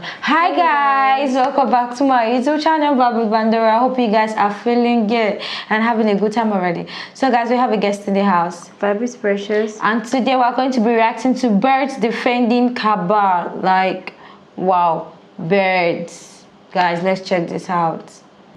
Hi guys, welcome back to my YouTube channel, Babu Bandura. I hope you guys are feeling good and having a good time already. So guys, we have a guest in the house. Babu's Precious. And today we're going to be reacting to birds defending Kaaba. Like, wow, birds. Guys, let's check this out.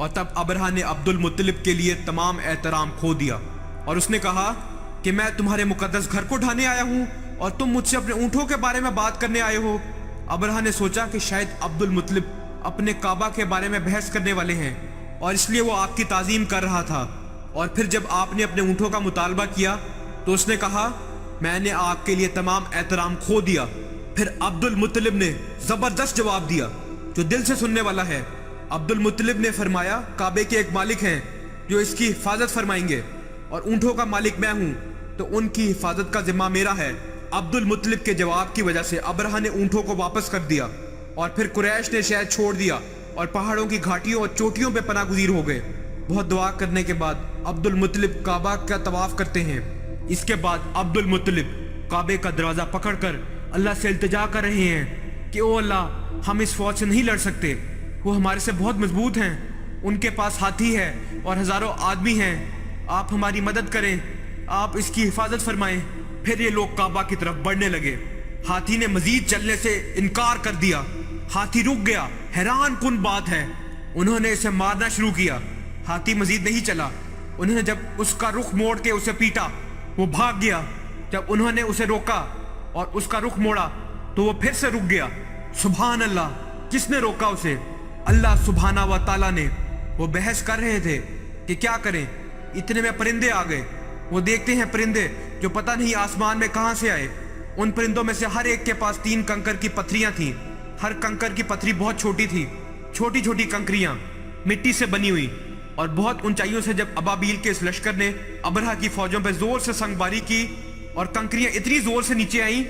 اور تب ابرہا نے عبد المطلب کے لیے تمام احترام کھو دیا اور اس نے کہا کہ میں تمہارے مقدس گھر کو ڈھانے آیا ہوں اور تم مجھ سے اپنے اونٹوں کے بارے میں بات کرنے آئے ہو۔ ابرہا نے سوچا کہ شاید عبد المطلب اپنے کعبہ کے بارے میں بحث کرنے والے ہیں اور اس لیے وہ آپ کی تعظیم کر رہا تھا، اور پھر جب آپ نے اپنے اونٹوں کا مطالبہ کیا تو اس نے کہا میں نے آپ کے لیے تمام احترام کھو دیا۔ پھر عبد المطلب نے زبردست جواب دیا جو دل سے سننے والا ہے۔ عبد المطلب نے فرمایا کعبے کے ایک مالک ہیں جو اس کی حفاظت فرمائیں گے، اور اونٹوں کا مالک میں ہوں تو ان کی حفاظت کا ذمہ میرا ہے۔ عبد المطلب کے جواب کی وجہ سے ابرہا نے اونٹوں کو واپس کر دیا، اور پھر قریش نے شہر چھوڑ دیا اور پہاڑوں کی گھاٹیوں اور چوٹیوں پہ پناہ گزیر ہو گئے۔ بہت دعا کرنے کے بعد عبد المطلب کعبہ کا طواف کرتے ہیں۔ اس کے بعد عبد المطلب کعبے کا دروازہ پکڑ کر اللہ سے التجا کر رہے ہیں کہ او اللہ، ہم اس فوج سے نہیں لڑ سکتے، وہ ہمارے سے بہت مضبوط ہیں، ان کے پاس ہاتھی ہے اور ہزاروں آدمی ہیں، آپ ہماری مدد کریں، آپ اس کی حفاظت فرمائیں۔ پھر یہ لوگ کعبہ کی طرف بڑھنے لگے۔ ہاتھی نے مزید چلنے سے انکار کر دیا۔ ہاتھی رک گیا۔ حیران کن بات ہے، انہوں نے اسے مارنا شروع کیا۔ ہاتھی مزید نہیں چلا۔ انہوں نے جب اس کا رخ موڑ کے اسے پیٹا، وہ بھاگ گیا۔ جب انہوں نے اسے روکا اور اس کا رخ موڑا تو وہ پھر سے رک گیا۔ سبحان اللہ، کس نے روکا اسے؟ اللہ سبحانہ و تعالیٰ نے۔ وہ بحث کر رہے تھے کہ کیا کریں، اتنے میں پرندے آ گئے۔ وہ دیکھتے ہیں پرندے جو پتہ نہیں آسمان میں کہاں سے آئے۔ ان پرندوں میں سے ہر ایک کے پاس 3 کنکر کی پتھریاں تھیں۔ ہر کنکر کی پتھری بہت چھوٹی تھی، چھوٹی چھوٹی کنکریاں مٹی سے بنی ہوئی، اور بہت اونچائیوں سے جب ابابیل کے اس لشکر نے ابرہا کی فوجوں پہ زور سے سنگ باری کی اور کنکریاں اتنی زور سے نیچے آئیں،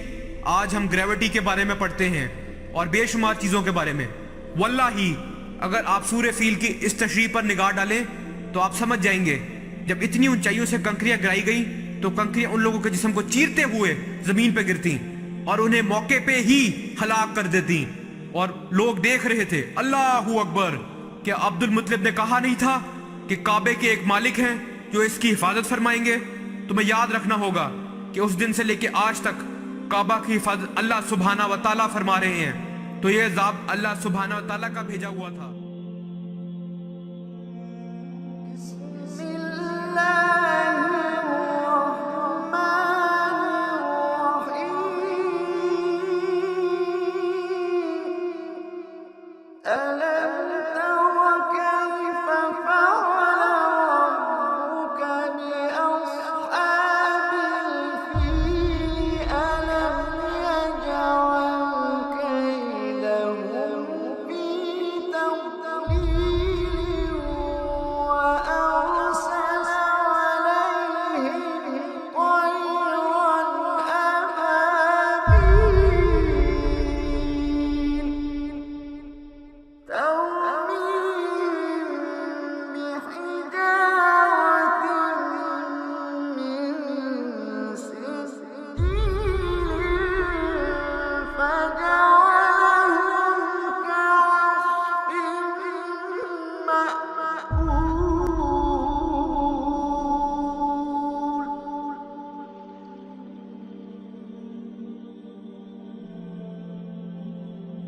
آج ہم گریوٹی کے بارے میں پڑھتے ہیں اور بے شمار چیزوں کے بارے میں۔ واللہ اگر آپ سورہ فیل کی اس تشریح پر نگاہ ڈالیں تو آپ سمجھ جائیں گے، جب اتنی اونچائیوں سے کنکریاں گرائی گئیں تو کنکریاں ان لوگوں کے جسم کو چیرتے ہوئے زمین پہ گرتیں اور انہیں موقع پہ ہی ہلاک کر دیتیں، اور لوگ دیکھ رہے تھے۔ اللہ اکبر! کیا عبد المطلب نے کہا نہیں تھا کہ کعبے کے ایک مالک ہیں جو اس کی حفاظت فرمائیں گے؟ تمہیں یاد رکھنا ہوگا کہ اس دن سے لے کے آج تک کعبہ کی حفاظت اللہ سبحانہ و تعالیٰ فرما رہے ہیں، تو یہ عذاب اللہ سبحانہ و تعالیٰ کا بھیجا ہوا تھا۔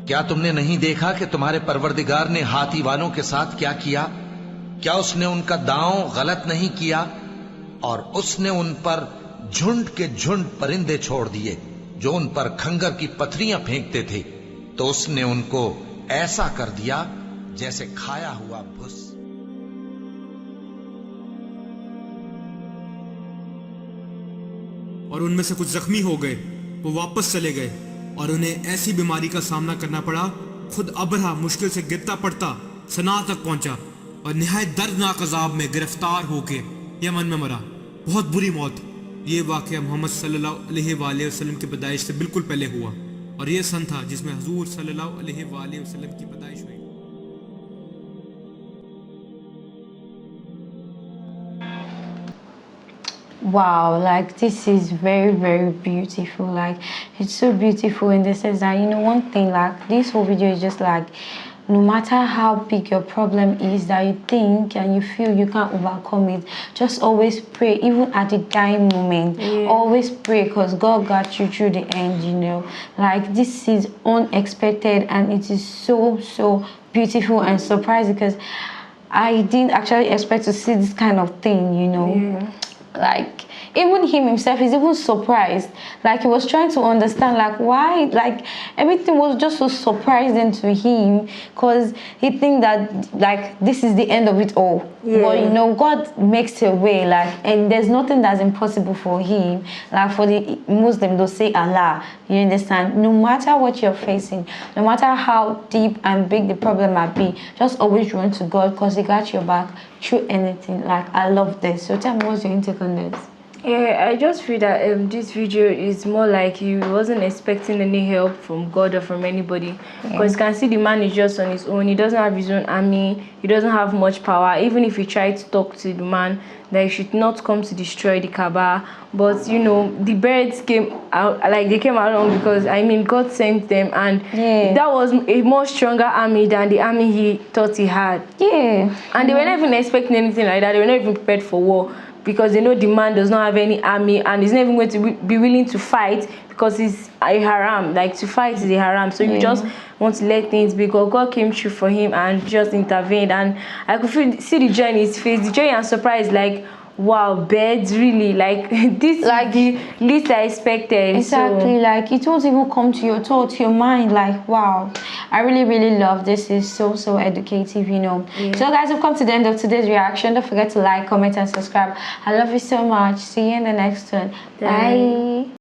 کیا تم نے نہیں دیکھا کہ تمہارے پروردگار نے ہاتھی والوں کے ساتھ کیا کیا؟ کیا اس نے ان کا داؤں غلط نہیں کیا؟ اور اس نے ان پر جھنڈ کے جھنڈ پرندے چھوڑ دیے جو ان پر کھنگر کی پتھریاں پھینکتے تھے، تو اس نے ان کو ایسا کر دیا جیسے کھایا ہوا بھس۔ اور ان میں سے کچھ زخمی ہو گئے، وہ واپس چلے گئے اور انہیں ایسی بیماری کا سامنا کرنا پڑا، خود ابرہا مشکل سے گرتا پڑتا سنا تک پہنچا اور نہایت دردناک عذاب میں گرفتار ہو کے یمن میں مرا، بہت بری موت۔ یہ واقعہ محمد صلی اللہ علیہ وآلہ وسلم کی پیدائش سے بالکل پہلے ہوا، اور یہ سن تھا جس میں حضور صلی اللہ علیہ وآلہ وسلم کی پیدائش ہوئی۔ Wow, like this is very, very beautiful. Like it's so beautiful in the sense that, you know, one thing, like this whole video is just like, no matter how big your problem is that you think and you feel you can't overcome it, just always pray, even at the dying moment. Always pray, because God got you through the end, you know. Like this is unexpected and it is so, so beautiful and surprising, because I didn't actually expect to see this kind of thing, you know. Like, even him himself is even surprised. Like, he was trying to understand, like, why, like, everything was just so surprising to him, because he think that, like, this is the end of it all. But, you know, God makes a way, like, and there's nothing that's impossible for him. Like, for the Muslim, they'll say Allah, you understand? No matter what you're facing, no matter how deep and big the problem might be, just always run to God, because he got your back through anything. Like, I love this. So tell me, what's your intake on this? Yeah, I just feel that this video is more like he wasn't expecting any help from God or from anybody, because you can see the man is just on his own. He doesn't have his own army. He doesn't have much power. Even if he tried to talk to the man that he should not come to destroy the Kaaba, but you know, the birds came out, like they came along because I mean God sent them, and that was a more stronger army than the army he thought he had. And they were not even expecting anything like that. They were not even prepared for war, because they know the man does not have any army and he's not even going to be willing to fight, because he's a haram. Like, to fight is a haram. So you just want to let things be. God came through for him and just intervened, and I could see the joy in his face, the joy and surprise, like, wow, birds, really, like, this, like, the least I expected. Exactly. Like, it won't even come to your thought, to your mind, like, wow, I really love this. Is so educative, you know. So guys, we've come to the end of today's reaction. Don't forget to like, comment and subscribe. I love you so much. See you in the next one. Bye.